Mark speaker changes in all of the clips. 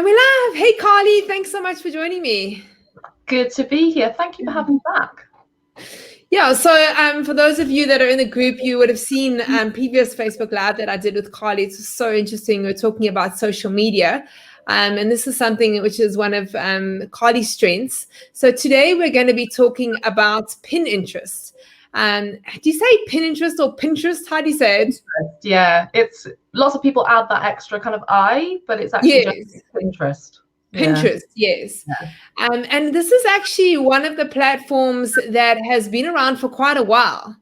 Speaker 1: And we're live. Hey, Carly, thanks so much for joining me.
Speaker 2: Good to be here. Thank you for having me back.
Speaker 1: Yeah, so for those of you that are in the group, you would have seen previous Facebook Live that I did with Carly. It's so interesting. We're talking about social media. And this is something which is one of Carly's strengths. So today we're going to be talking about pin interest. Do you say pin interest or Pinterest? How do you say it?
Speaker 2: Yeah, it's lots of people add that extra kind of I, but it's actually just Pinterest.
Speaker 1: Pinterest, yes.
Speaker 2: Yeah.
Speaker 1: And this is actually one of the platforms that has been around for quite a while.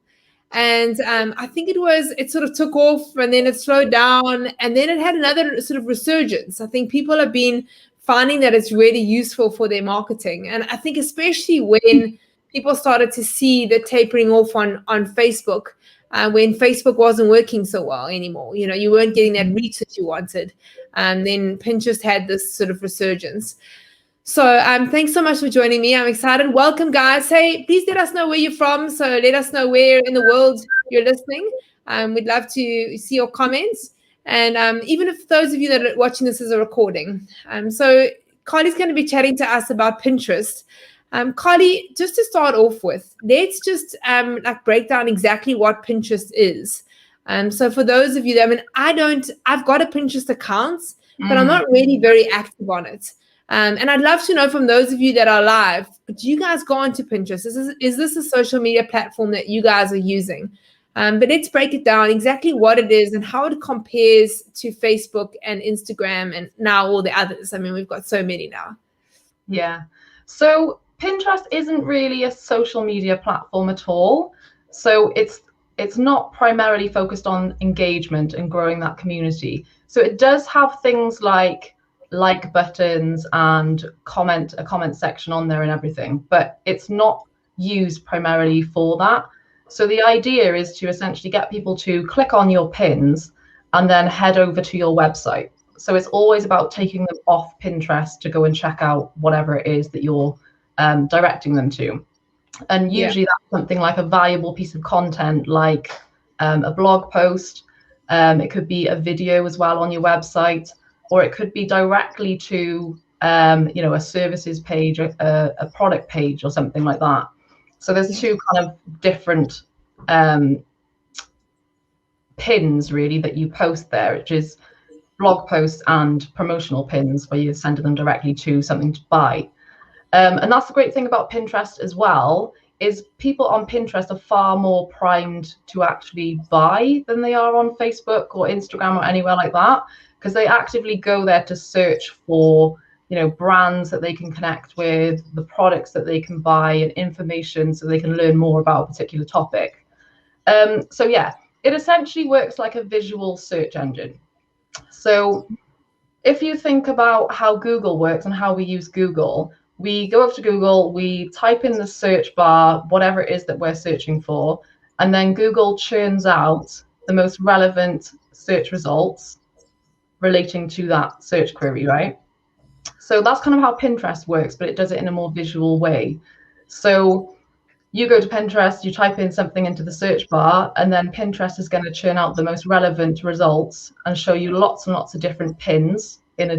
Speaker 1: And I think it sort of took off and then it slowed down and then it had another sort of resurgence. I think people have been finding that it's really useful for their marketing. And I think especially when people started to see the tapering off on Facebook, when Facebook wasn't working so well anymore, you weren't getting that reach that you wanted. And then Pinterest had this sort of resurgence. So thanks so much for joining me. I'm excited. Welcome, guys. Hey, please let us know where you're from. So let us know where in the world you're listening. We'd love to see your comments. And even if those of you that are watching this as a recording. So Carly's going to be chatting to us about Pinterest. Carly, just to start off with, let's just break down exactly what Pinterest is. So for those of you that, I've got a Pinterest account, but I'm not really very active on it. And I'd love to know from those of you that are live, do you guys go onto Pinterest? Is this a social media platform that you guys are using? But let's break it down exactly what it is and how it compares to Facebook and Instagram and now all the others. We've got so many now.
Speaker 2: Yeah. So Pinterest isn't really a social media platform at all. So it's not primarily focused on engagement and growing that community. So it does have things like buttons and a comment section on there and everything, but it's not used primarily for that. So the idea is to essentially get people to click on your pins and then head over to your website. So it's always about taking them off Pinterest to go and check out whatever it is that you're directing them to. And usually that's something like a valuable piece of content, like a blog post. It could be a video as well on your website, or it could be directly to a services page, a product page or something like that. So there's two kind of different pins really that you post there, which is blog posts and promotional pins where you're sending them directly to something to buy. And that's the great thing about Pinterest as well, is people on Pinterest are far more primed to actually buy than they are on Facebook or Instagram or anywhere like that, because they actively go there to search for, brands that they can connect with, the products that they can buy and information so they can learn more about a particular topic. So yeah, it essentially works like a visual search engine. So if you think about how Google works and how we use Google, we go up to Google, we type in the search bar, whatever it is that we're searching for, and then Google churns out the most relevant search results relating to that search query, right? So that's kind of how Pinterest works, but it does it in a more visual way. So you go to Pinterest, you type in something into the search bar, and then Pinterest is going to churn out the most relevant results and show you lots and lots of different pins in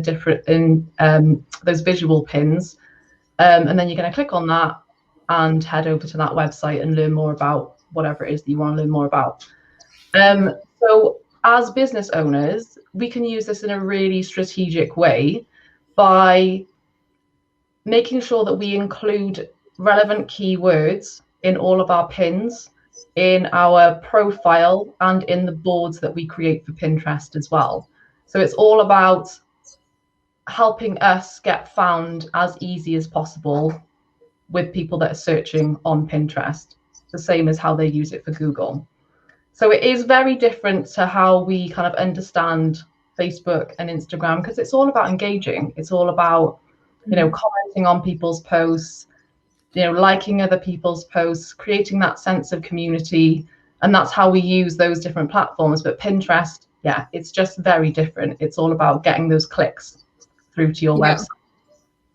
Speaker 2: those visual pins. And then you're going to click on that and head over to that website and learn more about whatever it is that you want to learn more about. So as business owners, we can use this in a really strategic way by making sure that we include relevant keywords in all of our pins, in our profile, and in the boards that we create for Pinterest as well. So it's all about helping us get found as easy as possible with people that are searching on Pinterest, the same as how they use it for Google. So it is very different to how we kind of understand Facebook and Instagram, because it's all about engaging. It's all about, commenting on people's posts, liking other people's posts, creating that sense of community. And that's how we use those different platforms. But Pinterest, yeah, it's just very different. It's all about getting those clicks through to your website.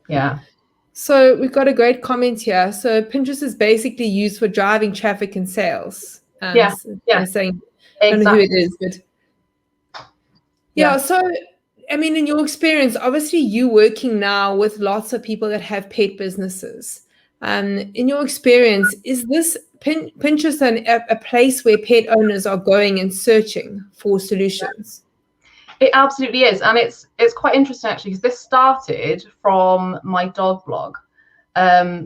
Speaker 2: Yeah.
Speaker 1: So we've got a great comment here. So Pinterest is basically used for driving traffic and sales.
Speaker 2: Saying
Speaker 1: exactly. I don't know who it is, but yeah. So I mean, in your experience, obviously you working now with lots of people that have pet businesses. In your experience, is this Pinterest a place where pet owners are going and searching for solutions?
Speaker 2: It absolutely is, and it's quite interesting actually, because this started from my dog blog.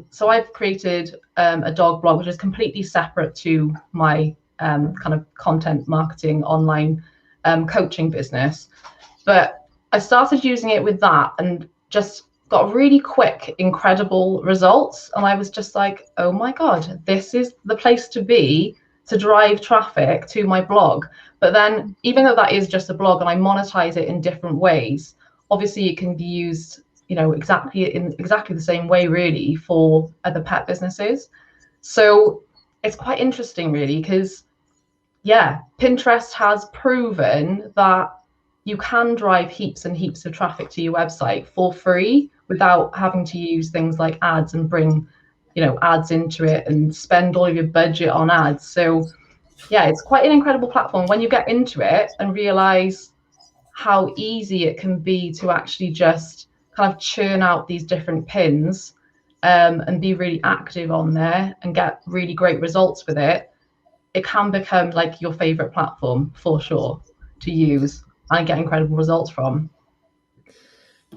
Speaker 2: So I've created a dog blog which is completely separate to my kind of content marketing online coaching business. But I started using it with that and just got really quick, incredible results. And I was just like, oh my God, this is the place to be to drive traffic to my blog. But then even though that is just a blog and I monetize it in different ways, obviously it can be used, you know, exactly the same way really for other pet businesses. So it's quite interesting really, because yeah, Pinterest has proven that you can drive heaps and heaps of traffic to your website for free without having to use things like ads and bring, you know, ads into it and spend all of your budget on ads. So yeah, it's quite an incredible platform when you get into it and realize how easy it can be to actually just kind of churn out these different pins and be really active on there and get really great results with it. It can become like your favorite platform for sure to use and get incredible results from.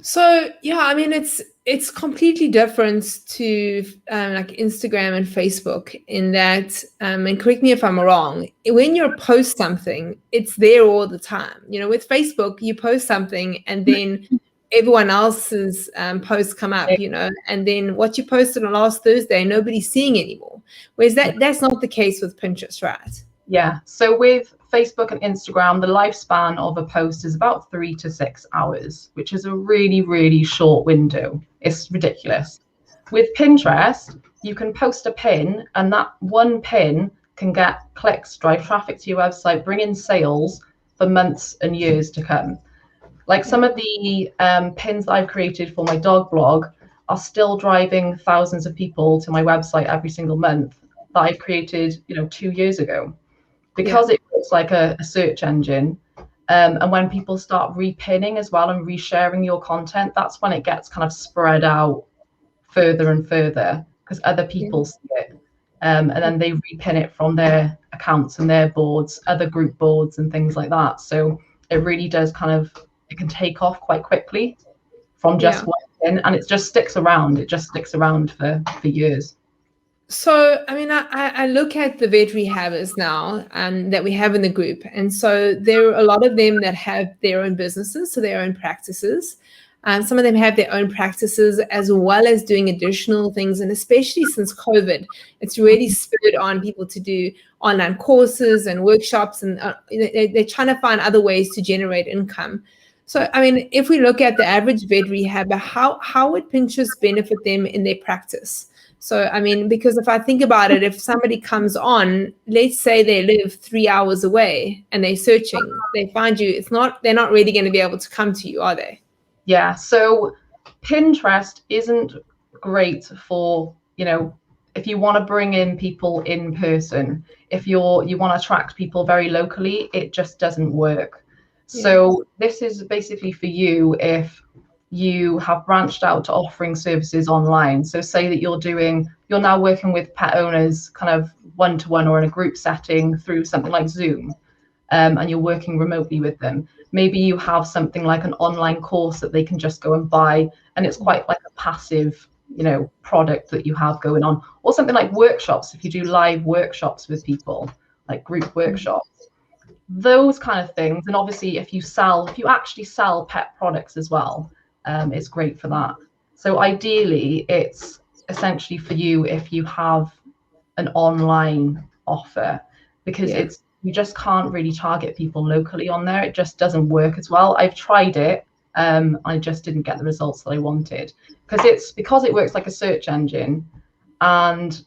Speaker 1: So yeah, I mean it's completely different to like Instagram and Facebook in that, and correct me if I'm wrong, when you post something, it's there all the time. You know, with Facebook, you post something and then everyone else's posts come up, you know, and then what you posted on last Thursday, nobody's seeing anymore. Whereas that's not the case with Pinterest, right?
Speaker 2: Yeah. So with Facebook and Instagram, the lifespan of a post is about 3 to 6 hours, which is a really, really short window. It's ridiculous. With Pinterest, you can post a pin, and that one pin can get clicks, drive traffic to your website, bring in sales for months and years to come. Like some of the pins that I've created for my dog blog are still driving thousands of people to my website every single month that I created, you know, 2 years ago, because it looks like a search engine. And when people start repinning as well and resharing your content, that's when it gets kind of spread out further and further because other people see it. And then they repin it from their accounts and their boards, other group boards and things like that. So it really does kind of, it can take off quite quickly from just one pin, and it just sticks around. It just sticks around for years.
Speaker 1: So, I mean, I look at the vet rehabbers now that we have in the group. And so there are a lot of them that have their own businesses, so their own practices. Some of them have their own practices as well as doing additional things. And especially since COVID, it's really spurred on people to do online courses and workshops. And they're trying to find other ways to generate income. So, I mean, if we look at the average vet rehabber, how would Pinterest benefit them in their practice? So, I mean, because if I think about it, if somebody comes on, let's say they live 3 hours away and they're searching, they find you, they're not really going to be able to come to you, are they?
Speaker 2: Yeah. So Pinterest isn't great for, you know, if you want to bring in people in person, if you want to attract people very locally, it just doesn't work. So this is basically for you if you have branched out to offering services online. So say that you're now working with pet owners kind of one-to-one or in a group setting through something like Zoom, and you're working remotely with them. Maybe you have something like an online course that they can just go and buy, and it's quite like a passive, you know, product that you have going on. Or something like workshops, if you do live workshops with people, like group workshops, those kind of things. And obviously if you actually sell pet products as well, it's great for that. So ideally it's essentially for you if you have an online offer, because you just can't really target people locally on there. It just doesn't work as well. I've tried it. I just didn't get the results that I wanted because it works like a search engine. And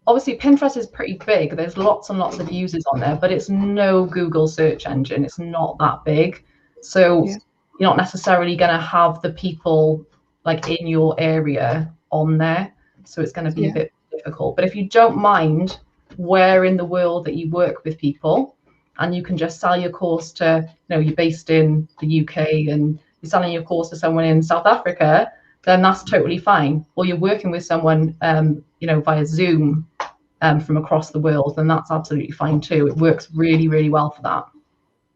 Speaker 2: obviously Pinterest is pretty big. There's lots and lots of users on there, but it's no Google search engine. It's not that big. So you're not necessarily going to have the people like in your area on there. So it's going to be a bit difficult. But if you don't mind where in the world that you work with people, and you can just sell your course to, you know, you're based in the UK and you're selling your course to someone in South Africa, then that's totally fine. Or you're working with someone, via Zoom from across the world, then that's absolutely fine too. It works really, really well for that.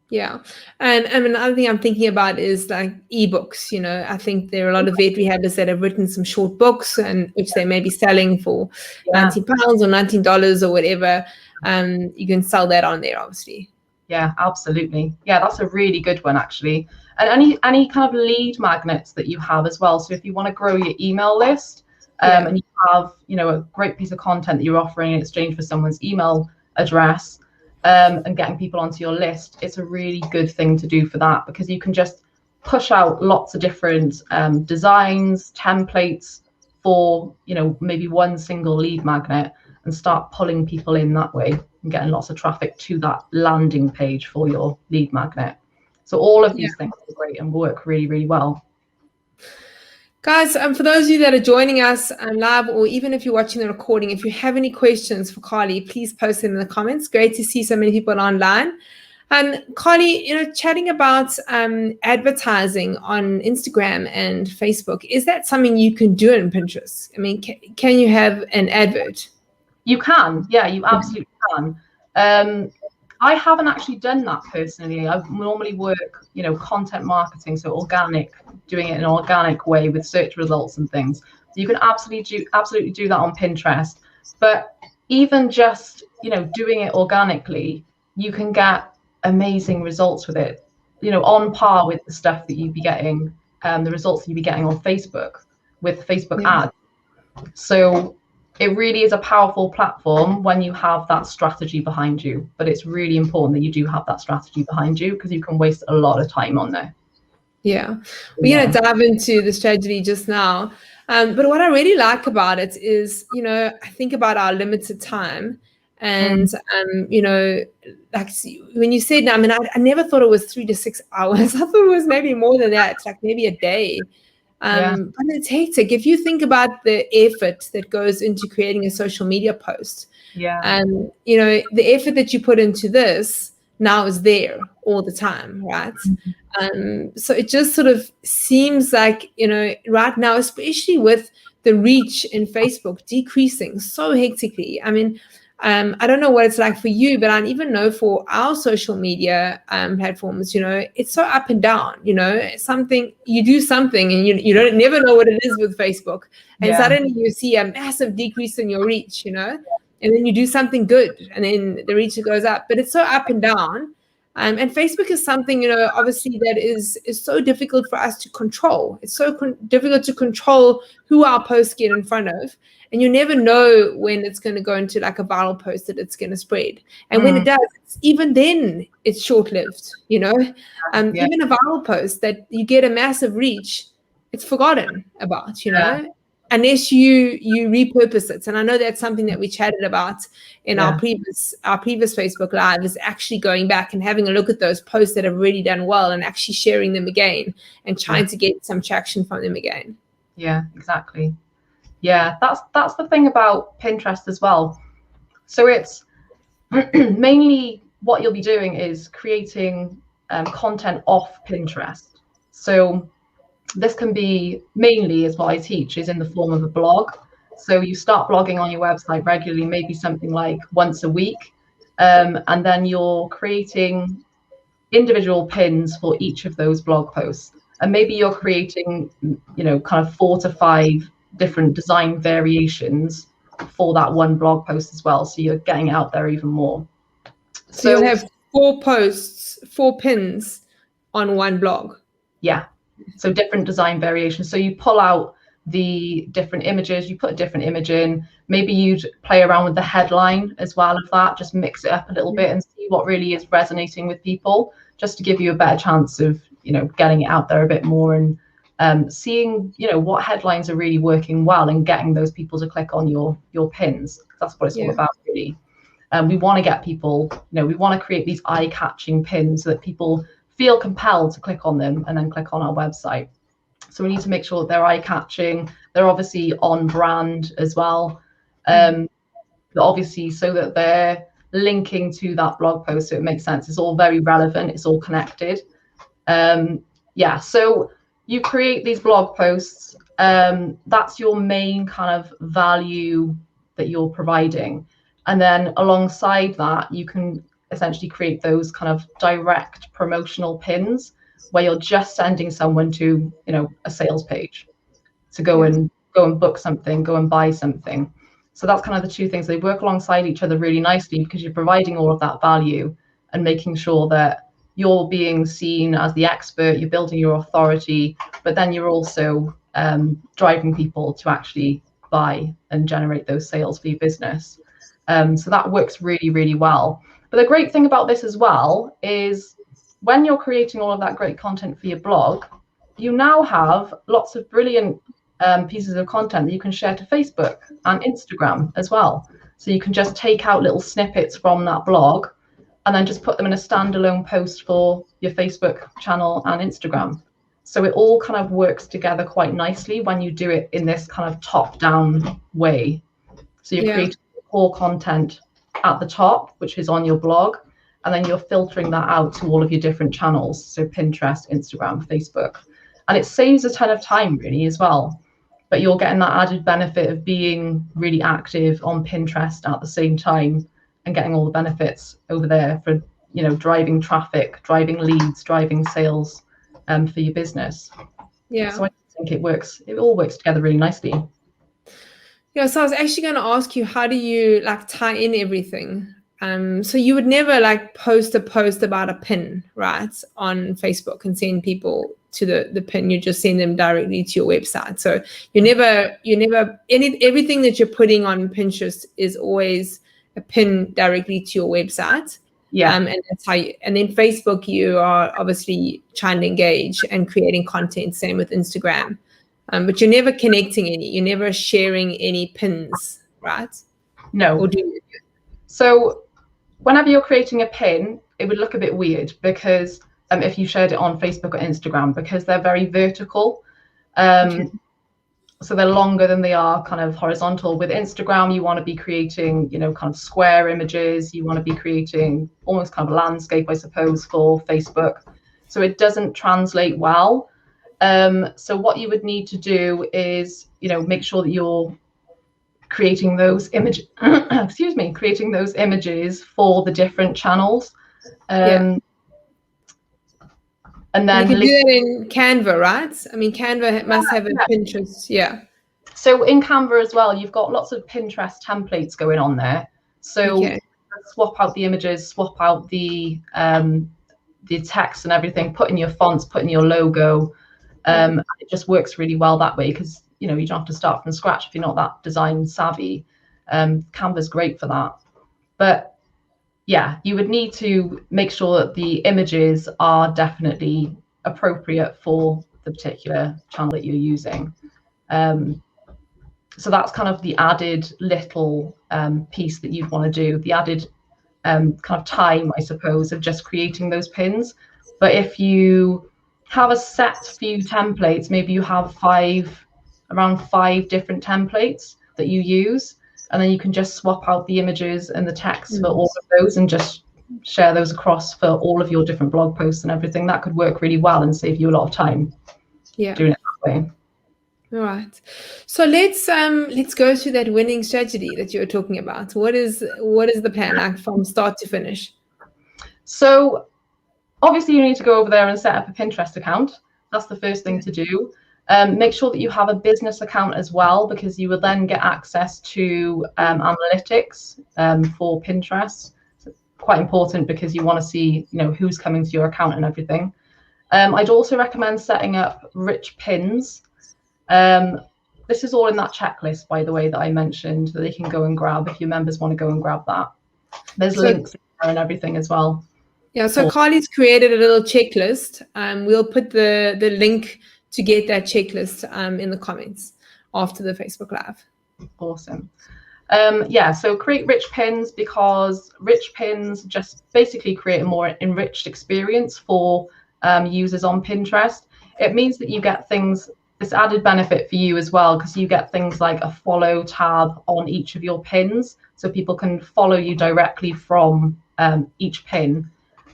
Speaker 1: Yeah. And I mean, another thing I'm thinking about is like ebooks. I think there are a lot of vet rehabbers that have written some short books, and which they may be selling for £19 or $19 or whatever. You can sell that on there, obviously.
Speaker 2: Yeah, absolutely. Yeah, that's a really good one, actually. And any kind of lead magnets that you have as well. So if you want to grow your email list, and you have, a great piece of content that you're offering in exchange for someone's email address, and getting people onto your list, it's a really good thing to do for that, because you can just push out lots of different designs, templates for, maybe one single lead magnet, and start pulling people in that way and getting lots of traffic to that landing page for your lead magnet. So all of these things are great and work really, really well.
Speaker 1: Guys, for those of you that are joining us live, or even if you're watching the recording, if you have any questions for Carly, please post them in the comments. Great to see so many people online. Carly, chatting about advertising on Instagram and Facebook, is that something you can do in Pinterest? I mean, can you have an advert?
Speaker 2: You can, yeah, you absolutely can. I haven't actually done that personally. I normally work, content marketing, so organic, doing it in an organic way with search results and things. You can absolutely do that on Pinterest. But even just, doing it organically, you can get amazing results with it, on par with the stuff that you'd be getting, the results that you'd be getting on Facebook with Facebook ads. So it really is a powerful platform when you have that strategy behind you. But it's really important that you do have that strategy behind you, because you can waste a lot of time on there.
Speaker 1: Yeah, we're going to dive into the strategy just now. But what I really like about it is, I think about our limited time. And, like when you said, I mean, I never thought it was 3 to 6 hours. I thought it was maybe more than that. It's like maybe a day. But it's hectic. If you think about the effort that goes into creating a social media post, the effort that you put into this now is there all the time, right? So it just sort of seems like, right now, especially with the reach in Facebook decreasing so hectically. I mean, I don't know what it's like for you, but I even know for our social media platforms, it's so up and down. Something you do something and you don't never know what it is with Facebook, and suddenly you see a massive decrease in your reach, and then you do something good and then the reach goes up. But it's so up and down. And Facebook is something, obviously that is so difficult for us to control. It's so difficult to control who our posts get in front of. And you never know when it's going to go into like a viral post that it's going to spread. And when it does, even then it's short-lived, Even a viral post that you get a massive reach, it's forgotten about, unless you repurpose it. And I know that's something that we chatted about in our previous Facebook Live, is actually going back and having a look at those posts that have really done well and actually sharing them again and trying to get some traction from them again.
Speaker 2: Yeah, exactly. Yeah, that's the thing about Pinterest as well. So it's mainly what you'll be doing is creating content off Pinterest. So this can be mainly, is what I teach, is in the form of a blog. So you start blogging on your website regularly, maybe something like once a week, and then you're creating individual pins for each of those blog posts. And maybe you're creating, kind of 4 to 5 different design variations for that one blog post as well. So you're getting it out there even more.
Speaker 1: So you'll have 4 posts, 4 pins on one blog.
Speaker 2: Yeah. So different design variations. So you pull out the different images, you put a different image in. Maybe you'd play around with the headline as well of that, just mix it up a little bit and see what really is resonating with people, just to give you a better chance of, getting it out there a bit more and seeing, what headlines are really working well and getting those people to click on your pins. That's what it's all about, really. We want to get people, we want to create these eye-catching pins so that people feel compelled to click on them and then click on our website. So we need to make sure that they're eye-catching. They're obviously on brand as well. Obviously, so that they're linking to that blog post, so it makes sense. It's all very relevant. It's all connected. Yeah, so you create these blog posts. That's your main kind of value that you're providing. And then alongside that, you can essentially create those kind of direct promotional pins where you're just sending someone to, a sales page to go
Speaker 1: Yeah.
Speaker 2: and book something, go and buy something. So that's kind of the two things. They work alongside each other really nicely because you're providing all of that value and making sure that you're being seen as the expert, you're building your authority, but then you're also driving people to actually buy and generate those sales for your business. So that works really, really well. But the great thing about this as well is when you're creating all of that great content for your blog, you now have lots of brilliant pieces of content that you can share to Facebook and Instagram as well. So you can just take out little snippets from that blog and then just put them in a standalone post for your Facebook channel and Instagram. So it all kind of works together quite nicely when you do it in this kind of top-down way. So you're creating core content at the top, which is on your blog, and then you're filtering that out to all of your different channels, so Pinterest, Instagram, Facebook. And it saves a ton of time really as well. But you're getting that added benefit of being really active on Pinterest at the same time and getting all the benefits over there for, driving traffic, driving leads, driving sales for your business.
Speaker 1: Yeah.
Speaker 2: So I think it all works together really nicely.
Speaker 1: Yeah, so I was actually going to ask you, how do you tie in everything? So you would never post a post about a pin, right, on Facebook and send people to the pin. You just send them directly to your website. So everything that you're putting on Pinterest is always a pin directly to your website.
Speaker 2: Yeah.
Speaker 1: And that's how and then Facebook, you are obviously trying to engage and creating content. Same with Instagram. But you're never connecting you're never sharing any pins, right?
Speaker 2: No.
Speaker 1: Or do you?
Speaker 2: So whenever you're creating a pin, it would look a bit weird because if you shared it on Facebook or Instagram, because they're very vertical. Okay. So they're longer than they are kind of horizontal. With Instagram, you want to be creating, kind of square images. You want to be creating almost kind of a landscape, I suppose, for Facebook. So it doesn't translate well. So what you would need to do is, make sure that you're creating those images, creating those images for the different channels. And then
Speaker 1: you can do that in Canva, right? I mean, Canva must have a Pinterest, yeah.
Speaker 2: So in Canva as well, you've got lots of Pinterest templates going on there. So swap out the images, swap out the text and everything, put in your fonts, put in your logo. It just works really well that way because you don't have to start from scratch if you're not that design savvy. Canva's great for that. But yeah, you would need to make sure that the images are definitely appropriate for the particular channel that you're using. So that's kind of the added little piece that you'd want to do, the added kind of time, I suppose, of just creating those pins. But if you have a set few templates, maybe you have around five different templates that you use, and then you can just swap out the images and the text for all of those and just share those across for all of your different blog posts and everything. That could work really well and save you a lot of time doing it that way.
Speaker 1: All right. So let's go through that winning strategy that you were talking about. What is the plan from start to finish?
Speaker 2: So obviously you need to go over there and set up a Pinterest account. That's the first thing to do. Make sure that you have a business account as well, because you will then get access to analytics for Pinterest. So quite important because you want to see, who's coming to your account and everything. I'd also recommend setting up rich pins. This is all in that checklist, by the way, that I mentioned that they can go and grab if your members want to go and grab that. There's links there and everything as well.
Speaker 1: Yeah, so Carly's created a little checklist. We'll put the link to get that checklist in the comments after the Facebook Live.
Speaker 2: Awesome. So create rich pins, because rich pins just basically create a more enriched experience for users on Pinterest. It means that you get this added benefit for you as well, because you get things like a follow tab on each of your pins, so people can follow you directly from each pin.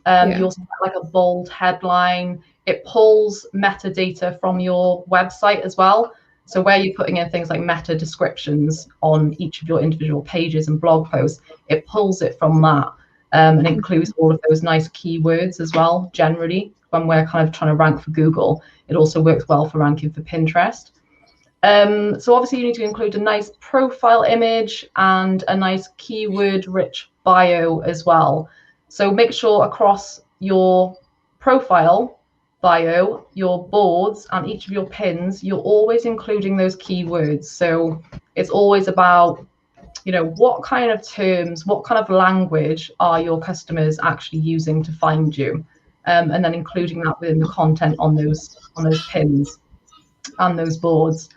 Speaker 2: You also get like a bold headline. it pulls metadata from your website as well. So where you're putting in things like meta descriptions on each of your individual pages and blog posts, it pulls it from that, and includes all of those nice keywords as well. Generally, when we're kind of trying to rank for Google, it also works well for ranking for Pinterest. So obviously you need to include a nice profile image and a nice keyword-rich bio as well. So make sure across your profile bio, your boards, and each of your pins, you're always including those keywords. So it's always about, you know, what kind of terms, what kind of language are your customers actually using to find you, and then including that within the content on those pins and those boards.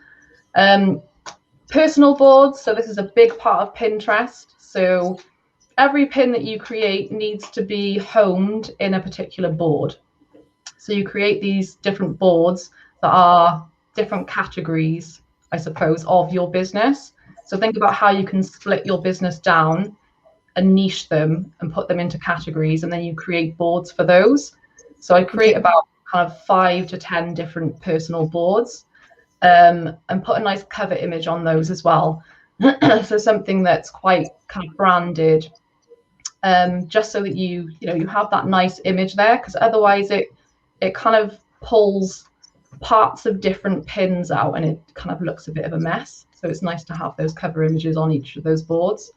Speaker 2: Personal boards. So this is a big part of Pinterest. So every pin that you create needs to be homed in a particular board. So you create these different boards that are different categories, I suppose, of your business. So think about how you can split your business down and niche them and put them into categories, and then you create boards for those. So I create about kind of 5 to 10 different personal boards, and put a nice cover image on those as well. So something that's quite kind of branded, just so that you have that nice image there, because otherwise it kind of pulls parts of different pins out and it kind of looks a bit of a mess. So it's nice to have those cover images on each of those boards.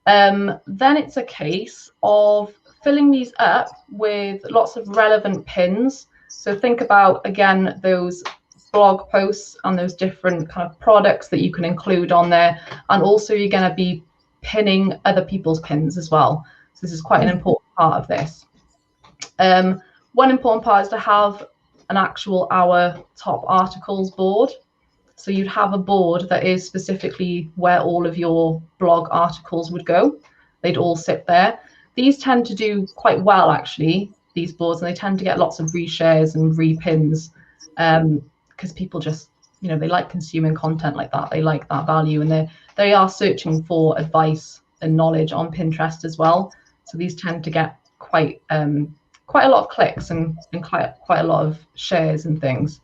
Speaker 2: Then it's a case of filling these up with lots of relevant pins. So think about, again, those blog posts and those different kind of products that you can include on there. And also you're going to be pinning other people's pins as well. So this is quite an important part of this. One important part is to have an actual Our Top Articles board. So you'd have a board that is specifically where all of your blog articles would go. They'd all sit there. These tend to do quite well, actually, these boards, and they tend to get lots of reshares and repins, because people just, they like consuming content like that. They like that value, and they are searching for advice and knowledge on Pinterest as well. So these tend to get quite a lot of clicks and quite a lot of shares and things.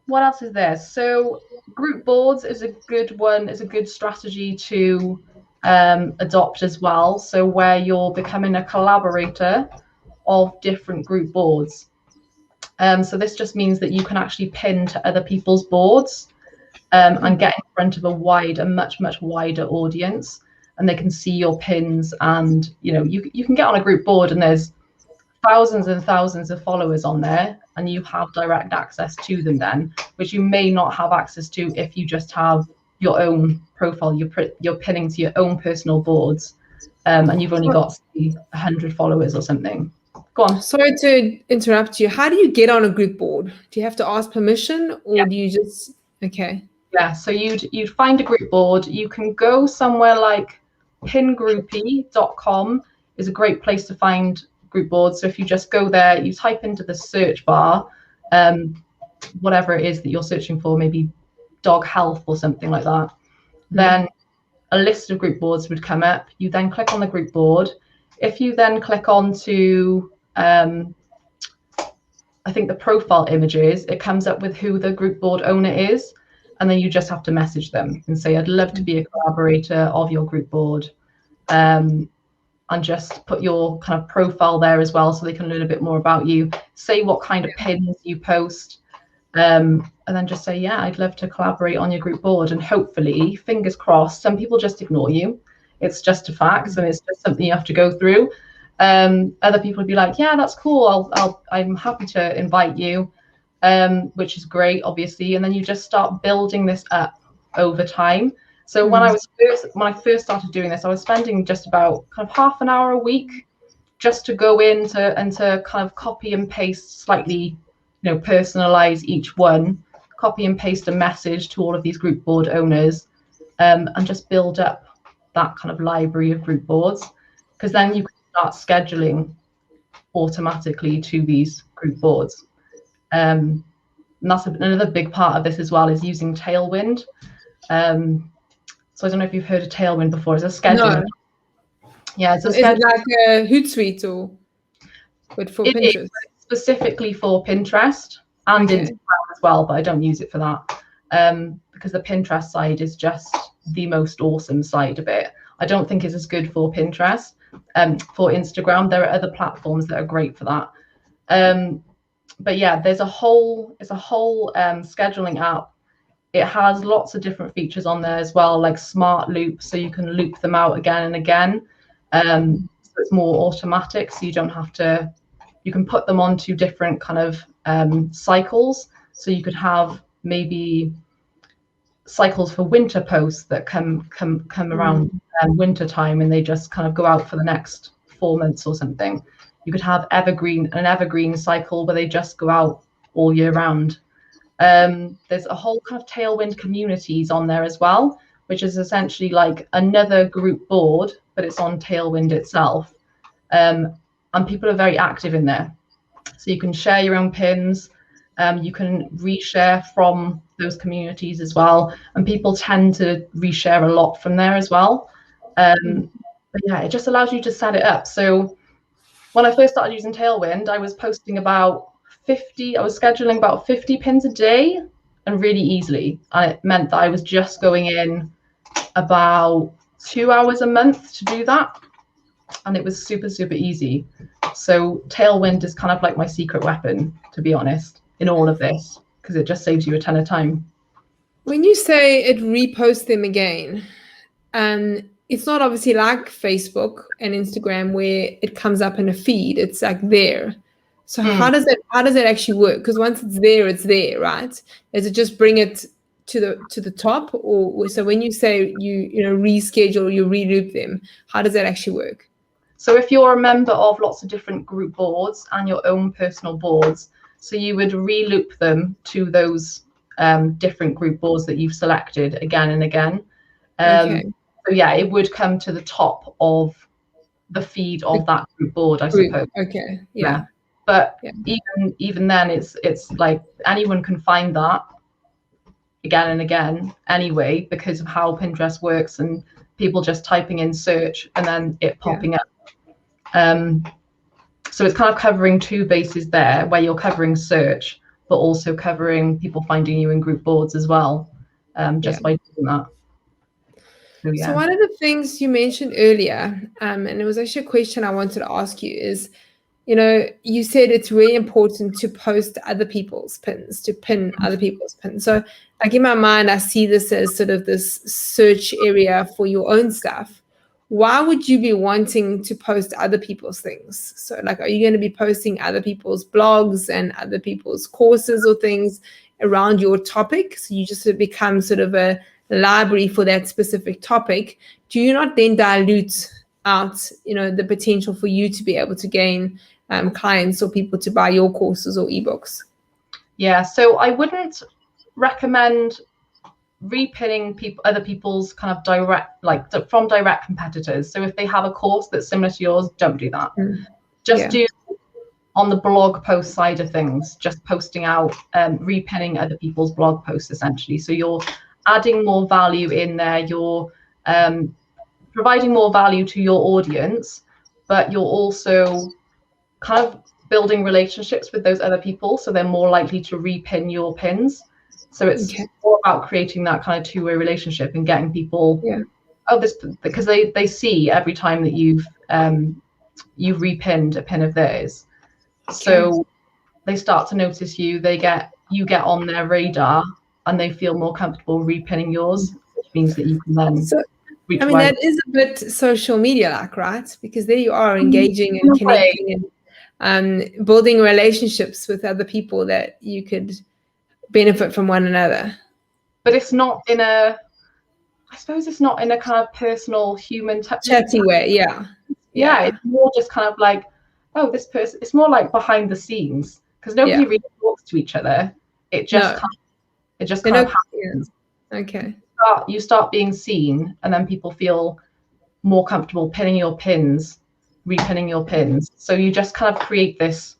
Speaker 2: What else is there? So group boards is a good one, is a good strategy to adopt as well. So where you're becoming a collaborator of different group boards. So this just means that you can actually pin to other people's boards, and get in front of a much wider audience, and they can see your pins, and you can get on a group board and there's thousands and thousands of followers on there, and you have direct access to them then, which you may not have access to if you just have your own profile. You're pinning to your own personal boards, and you've only got 100 followers or something. Go on.
Speaker 1: Sorry to interrupt you. How do you get on a group board? Do you have to ask permission, or do you just
Speaker 2: Yeah, so you'd find a group board. You can go somewhere like pingroupie.com is a great place to find group boards. So if you just go there, you type into the search bar whatever it is that you're searching for, maybe dog health or something like that, then a list of group boards would come up. You then click on the group board. If you then click on to I think the profile images, it comes up with who the group board owner is, and then you just have to message them and say, I'd love to be a collaborator of your group board, and just put your kind of profile there as well, so they can learn a bit more about you. Say what kind of pins you post, and then just say, yeah, I'd love to collaborate on your group board. And hopefully, fingers crossed, some people just ignore you. It's just a fact, and it's just something you have to go through. Other people would be like, yeah, that's cool, I'm happy to invite you, which is great, obviously. And then you just start building this up over time. So when I first started doing this, I was spending just about kind of half an hour a week just to go into and to kind of copy and paste slightly, personalize each one, copy and paste a message to all of these group board owners, and just build up that kind of library of group boards, because then you can start scheduling automatically to these group boards. And that's another big part of this as well, is using Tailwind. So I don't know if you've heard of Tailwind before. It's a scheduling. No. Yeah, it's a
Speaker 1: Is it like a Hootsuite but for Pinterest?
Speaker 2: specifically for Pinterest and
Speaker 1: Okay.
Speaker 2: Instagram as well, but I don't use it for that because the Pinterest side is just the most awesome side of it. I don't think it's as good for Pinterest. For Instagram, there are other platforms that are great for that. But yeah, it's a whole scheduling app. It has lots of different features on there as well, like smart loops, so you can loop them out again and again. So it's more automatic, so you don't have to. You can put them onto different kind of cycles. So you could have maybe cycles for winter posts that come around winter time, and they just kind of go out for the next 4 months or something. You could have an evergreen cycle where they just go out all year round. There's a whole kind of Tailwind communities on there as well, which is essentially like another group board, but it's on Tailwind itself. And people are very active in there. So you can share your own pins. You can reshare from those communities as well. And people tend to reshare a lot from there as well. But yeah, it just allows you to set it up. So when I first started using Tailwind, I was posting about 50, I was scheduling about 50 pins a day, and really easily. And it meant that I was just going in about 2 hours a month to do that. And it was super, super easy. So Tailwind is kind of like my secret weapon, to be honest, in all of this, because it just saves you a ton of time.
Speaker 1: When you say it reposts them again, it's not obviously like Facebook and Instagram where it comes up in a feed. It's like there. So how does that actually work? Because once it's there, right? Does it just bring it to the top, or so when you say you reschedule, you reloop them, how does that actually work?
Speaker 2: So if you're a member of lots of different group boards and your own personal boards, so you would reloop them to those different group boards that you've selected again and again.
Speaker 1: Okay.
Speaker 2: So yeah, it would come to the top of the feed of that group board, I suppose.
Speaker 1: Okay. Yeah.
Speaker 2: But even then, it's like anyone can find that again and again anyway, because of how Pinterest works and people just typing in search and then it popping up. So it's kind of covering two bases there, where you're covering search, but also covering people finding you in group boards as well, just by doing that.
Speaker 1: So one of the things you mentioned earlier, and it was actually a question I wanted to ask you, is, you said it's really important to post other people's pins, to pin other people's pins. So like in my mind, I see this as sort of this search area for your own stuff. Why would you be wanting to post other people's things? So like, are you going to be posting other people's blogs and other people's courses or things around your topic? So you just become sort of a library for that specific topic. Do you not then dilute out, the potential for you to be able to gain clients or people to buy your courses or ebooks?
Speaker 2: Yeah, so I wouldn't recommend repinning other people's kind of direct, from direct competitors. So if they have a course that's similar to yours, don't do that. Just do on the blog post side of things, just posting out, repinning other people's blog posts essentially. So you're adding more value in there, you're providing more value to your audience, but you're also kind of building relationships with those other people, so they're more likely to repin your pins. So it's more about creating that kind of two-way relationship and getting people, because they see every time that you've repinned a pin of theirs. So they start to notice you, you get on their radar, and they feel more comfortable repinning yours, which means that you can then reach wide.
Speaker 1: That is a bit social media like, right? Because there you are engaging and connecting and building relationships with other people that you could benefit from one another.
Speaker 2: But it's not in a, I suppose it's not in a kind of personal, human
Speaker 1: chatty way. Yeah,
Speaker 2: it's more just kind of like, oh, this person, it's more like behind the scenes, because nobody really talks to each other. It just kind of happens.
Speaker 1: Okay.
Speaker 2: You start being seen, and then people feel more comfortable pinning your pins, repinning your pins. So you just kind of create this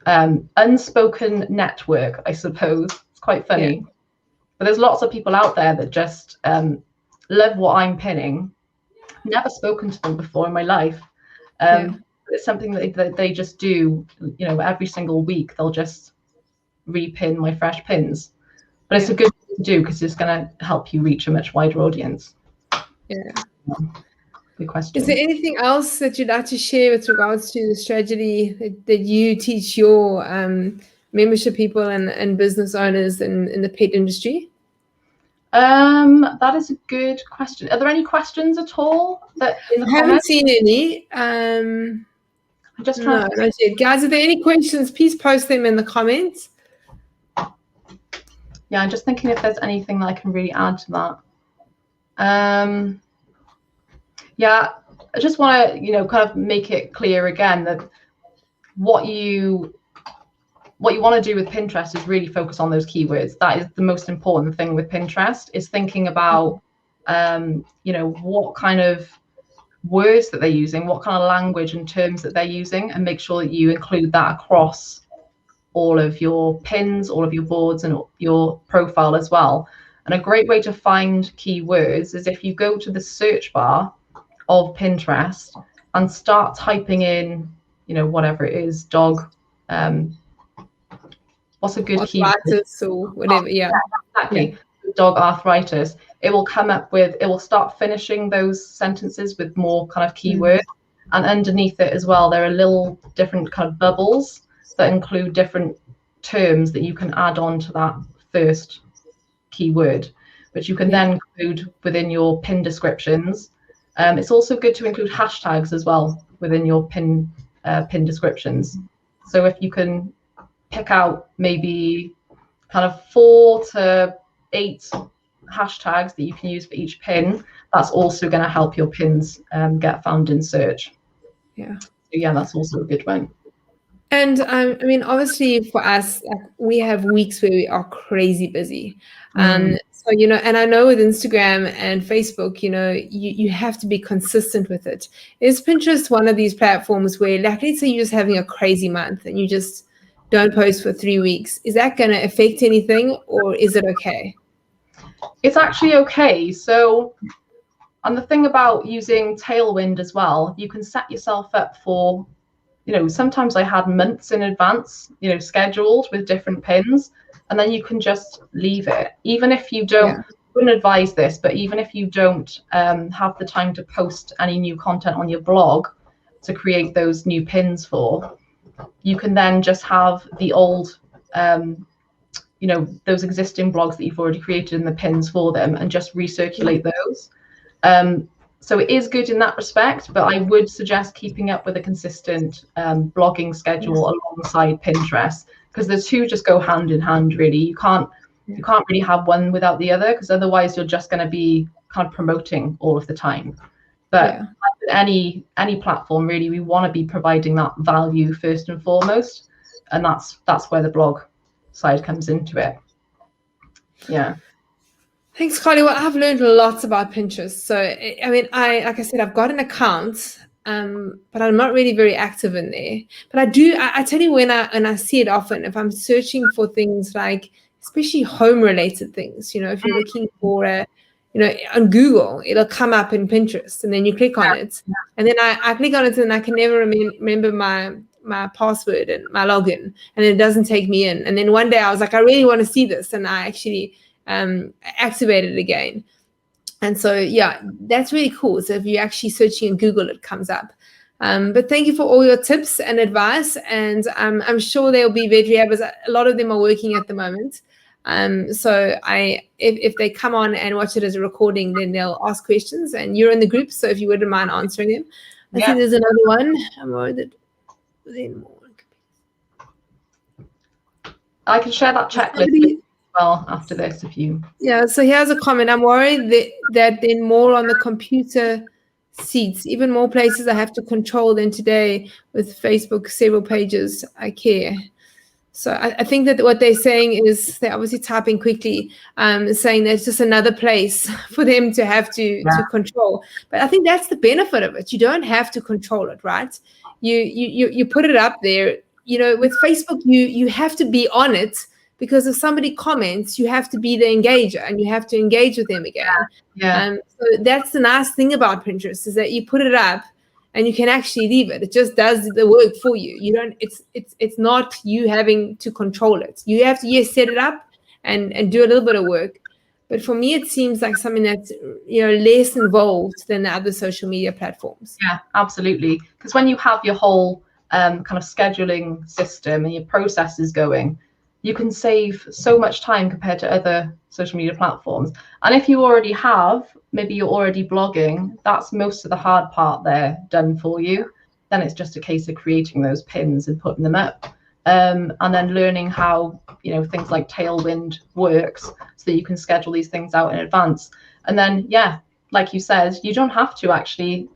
Speaker 2: unspoken network, I suppose. It's quite funny. But there's lots of people out there that just love what I'm pinning. Never spoken to them before in my life. It's it's something that they just do, every single week. They'll just repin my fresh pins. But it's a good thing to do because it's going to help you reach a much wider audience.
Speaker 1: Yeah.
Speaker 2: Good question.
Speaker 1: Is there anything else that you'd like to share with regards to the strategy that you teach your membership people and business owners in the pet industry?
Speaker 2: That is a good question. Are there any questions at all that in the
Speaker 1: I haven't seen any. I'm
Speaker 2: just trying
Speaker 1: no, not yet. Guys, are there any questions? Please post them in the comments.
Speaker 2: Yeah, I'm just thinking if there's anything that I can really add to that. Yeah, I just want to, kind of make it clear again that what you want to do with Pinterest is really focus on those keywords. That is the most important thing with Pinterest, is thinking about, what kind of words that they're using, what kind of language and terms that they're using, and make sure that you include that across all of your pins, all of your boards, and your profile as well. And a great way to find keywords is if you go to the search bar of Pinterest and start typing in, whatever it is, dog. What's a good keyword?
Speaker 1: Arthritis or whatever. Yeah,
Speaker 2: exactly. Yeah. Dog arthritis. It will come up with. It will start finishing those sentences with more kind of keywords, and underneath it as well, there are little different kind of bubbles that include different terms that you can add on to that first keyword, which you can then include within your pin descriptions. It's also good to include hashtags as well within your pin descriptions. So if you can pick out maybe kind of 4 to 8 hashtags that you can use for each pin, that's also going to help your pins get found in search.
Speaker 1: Yeah.
Speaker 2: So yeah, that's also a good one.
Speaker 1: And I mean, obviously for us, we have weeks where we are crazy busy. So, and I know with Instagram and Facebook, you have to be consistent with it. Is Pinterest one of these platforms where, like, let's say you're just having a crazy month and you just don't post for 3 weeks? Is that going to affect anything, or is it okay?
Speaker 2: It's actually okay. So, and the thing about using Tailwind as well, you can set yourself up for, sometimes I had months in advance, scheduled with different pins, and then you can just leave it. Even if you don't, wouldn't advise this, but even if you don't have the time to post any new content on your blog to create those new pins for, you can then just have the old, those existing blogs that you've already created in the pins for them and just recirculate those. So it is good in that respect, but I would suggest keeping up with a consistent blogging schedule alongside Pinterest, because the two just go hand in hand, really. You can't really have one without the other, because otherwise you're just going to be kind of promoting all of the time. But any platform, really, we want to be providing that value first and foremost, and that's where the blog side comes into it. Yeah.
Speaker 1: Thanks, Carly. Well, I've learned lots about Pinterest. So, I mean, like I said, I've got an account, but I'm not really very active in there. But I tell you, when I see it often, if I'm searching for things like, especially home-related things, if you're looking for on Google, it'll come up in Pinterest, and then you click on it, and then I click on it, and I can never remember my password and my login, and it doesn't take me in. And then one day I was like, I really want to see this, and I actually activated it again. And so that's really cool. So if you're actually searching in Google, it comes up. But thank you for all your tips and advice, and I'm sure there'll be vet rehabbers. A lot of them are working at the moment. So if they come on and watch it as a recording, then they'll ask questions, and you're in the group, so if you wouldn't mind answering them. I think there's another one. I'm worried that there's more.
Speaker 2: I can share that checklist well after this if you.
Speaker 1: So here's a comment. I'm worried that then more on the computer seats, even more places I have to control than today with Facebook, several pages. I care. So I think that what they're saying is they're obviously typing quickly, saying there's just another place for them to have to control. But I think that's the benefit of it. You don't have to control it, right? You put it up there. With Facebook, you have to be on it, because if somebody comments, you have to be the engager and you have to engage with them again. So that's the nice thing about Pinterest, is that you put it up and you can actually leave it. It just does the work for you. You don't, it's not you having to control it. You have to, yes, set it up and do a little bit of work. But for me, it seems like something that's, less involved than the other social media platforms.
Speaker 2: Yeah, absolutely. Because when you have your whole kind of scheduling system and your processes going, you can save so much time compared to other social media platforms. And if you already have, maybe you're already blogging, that's most of the hard part there done for you. Then it's just a case of creating those pins and putting them up. And then learning how, things like Tailwind works so that you can schedule these things out in advance. And then, yeah, like you said, you don't have to actually,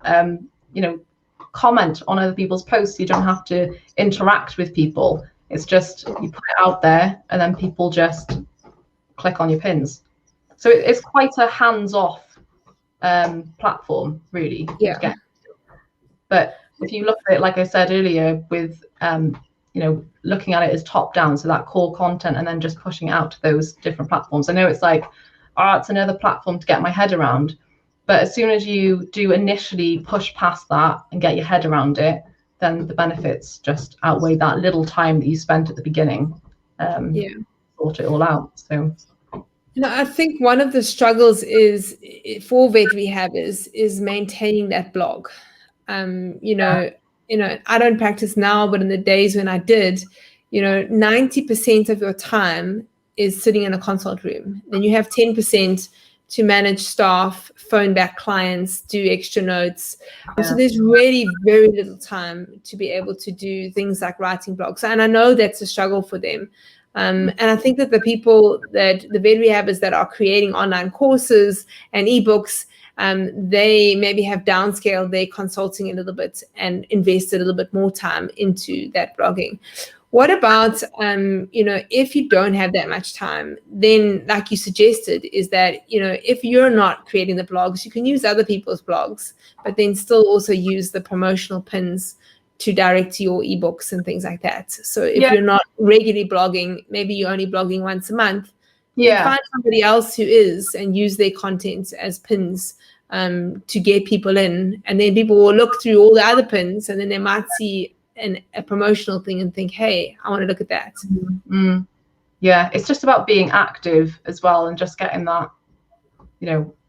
Speaker 2: comment on other people's posts. You don't have to interact with people. It's just you put it out there and then people just click on your pins. So it's quite a hands-off platform, really.
Speaker 1: Yeah.
Speaker 2: But if you look at it, like I said earlier, with looking at it as top down, so that core content, and then just pushing it out to those different platforms. I know it's like, it's another platform to get my head around. But as soon as you do initially push past that and get your head around it, then the benefits just outweigh that little time that you spent at the beginning. Sort it all out. So,
Speaker 1: I think one of the struggles is for vet rehabbers is maintaining that blog. I don't practice now, but in the days when I did, 90% of your time is sitting in a consult room. Then you have 10% to manage staff, phone back clients, do extra notes. So there's really very little time to be able to do things like writing blogs. And I know that's a struggle for them. And I think that the vet rehabbers that are creating online courses and ebooks, they maybe have downscaled their consulting a little bit and invested a little bit more time into that blogging. What about, if you don't have that much time, then like you suggested, is that, if you're not creating the blogs, you can use other people's blogs, but then still also use the promotional pins to direct to your ebooks and things like that. So if you're not regularly blogging, maybe you're only blogging once a month, then find somebody else who is and use their content as pins to get people in. And then people will look through all the other pins and then they might see a promotional thing and think, hey, I want to look at that.
Speaker 2: Yeah, it's just about being active as well and just getting that,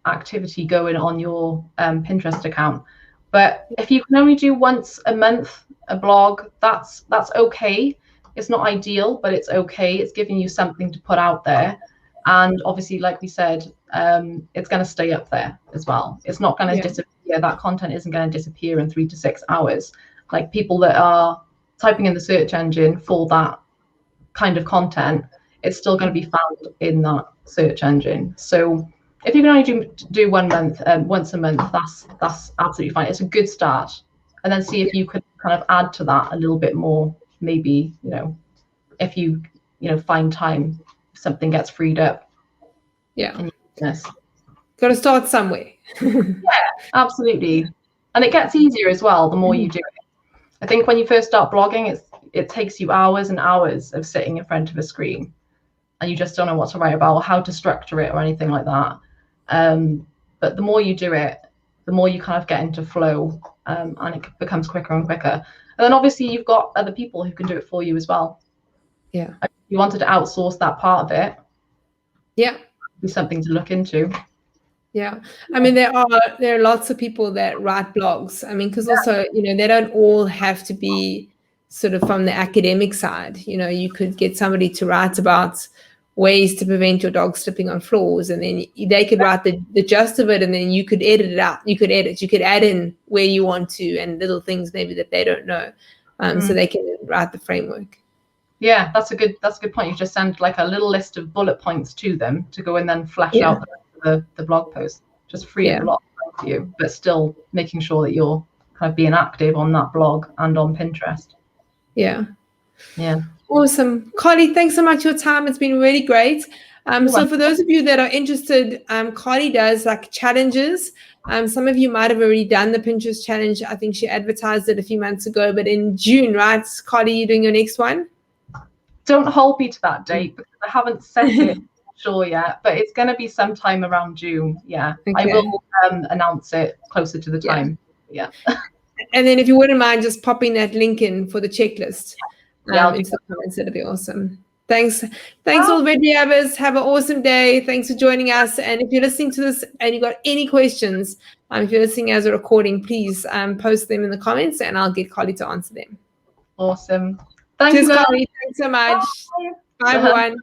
Speaker 2: activity going on your Pinterest account. But if you can only do once a month a blog, that's okay. It's not ideal, but it's okay. It's giving you something to put out there. And obviously, like we said, it's going to stay up there as well. It's not going to disappear. That content isn't going to disappear in 3 to 6 hours. Like people that are typing in the search engine for that kind of content, it's still going to be found in that search engine. So if you can only do 1 month, once a month, that's absolutely fine. It's a good start. And then see if you could kind of add to that a little bit more. Maybe, if you, find time, something gets freed up.
Speaker 1: Yeah.
Speaker 2: Yes.
Speaker 1: Got to start somewhere.
Speaker 2: Yeah, absolutely. And it gets easier as well the more you do it. I think when you first start blogging, it takes you hours and hours of sitting in front of a screen and you just don't know what to write about or how to structure it or anything like that. But the more you do it, the more you kind of get into flow, and it becomes quicker and quicker. And then obviously you've got other people who can do it for you as well.
Speaker 1: Yeah.
Speaker 2: If you wanted to outsource that part of it,
Speaker 1: it'd
Speaker 2: be something to look into.
Speaker 1: Yeah. I mean, there are lots of people that write blogs. I mean, because also, they don't all have to be sort of from the academic side. You could get somebody to write about ways to prevent your dog slipping on floors, and then they could write the gist of it, and then you could edit it out. You could add in where you want to and little things maybe that they don't know, so they can write the framework.
Speaker 2: Yeah, that's a good point. You just send like a little list of bullet points to them to go and then flesh out the blog post. Just free up a lot of time for you, but still making sure that you're kind of being active on that blog and on Pinterest.
Speaker 1: Yeah.
Speaker 2: Yeah.
Speaker 1: Awesome. Carly, thanks so much for your time. It's been really great. So for those of you that are interested, Carly does like challenges. Some of you might have already done the Pinterest challenge. I think she advertised it a few months ago, but in June, right? Carly, you're doing your next one?
Speaker 2: Don't hold me to that date because I haven't set it sure yet, but it's going to be sometime around June. Yeah. Okay. I will announce it closer to the time. Yeah.
Speaker 1: And then if you wouldn't mind just popping that link in for the checklist
Speaker 2: Yeah,
Speaker 1: into the comments, that'd be awesome. Thanks all Veggie Havers. Have an awesome day. Thanks for joining us. And if you're listening to this and you've got any questions, if you're listening as a recording, please post them in the comments and I'll get Carly to answer them.
Speaker 2: Awesome. Thank
Speaker 1: Cheers,
Speaker 2: you,
Speaker 1: Carly. Thanks so much. Bye everyone.